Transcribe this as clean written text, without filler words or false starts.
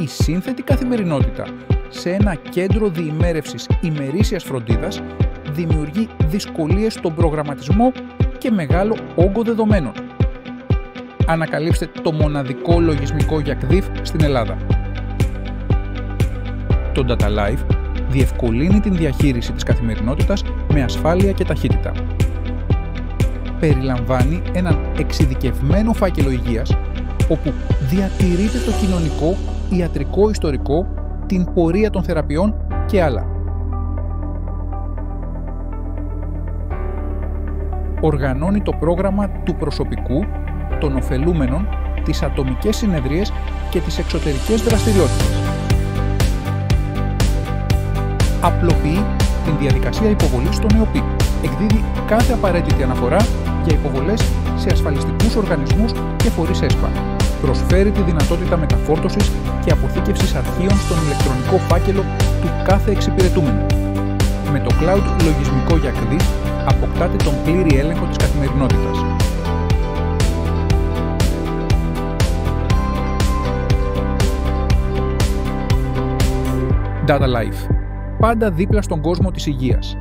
Η σύνθετη καθημερινότητα σε ένα κέντρο διημέρευσης ημερήσιας φροντίδας δημιουργεί δυσκολίες στον προγραμματισμό και μεγάλο όγκο δεδομένων. Ανακαλύψτε το μοναδικό λογισμικό για ΚΔΙΦ στην Ελλάδα. Το Data Life διευκολύνει την διαχείριση της καθημερινότητας με ασφάλεια και ταχύτητα. Περιλαμβάνει έναν εξειδικευμένο φάκελο υγείας, όπου διατηρείται το κοινωνικό, ιατρικό ιστορικό, την πορεία των θεραπείων και άλλα. Οργανώνει το πρόγραμμα του προσωπικού, των ωφελούμενων, τις ατομικές συνεδρίες και τις εξωτερικές δραστηριότητες. Απλοποιεί την διαδικασία υποβολής στον ΕΟΠΗ. Εκδίδει κάθε απαραίτητη αναφορά για υποβολές σε ασφαλιστικούς οργανισμούς και φορείς ΕΣΠΑ. Προσφέρει τη δυνατότητα μεταφόρτωσης και αποθήκευσης αρχείων στον ηλεκτρονικό φάκελο του κάθε εξυπηρετούμενου. Με το cloud λογισμικό για ΚΔΙΦ αποκτάτε τον πλήρη έλεγχο της καθημερινότητας. Data Life. Πάντα δίπλα στον κόσμο της υγείας.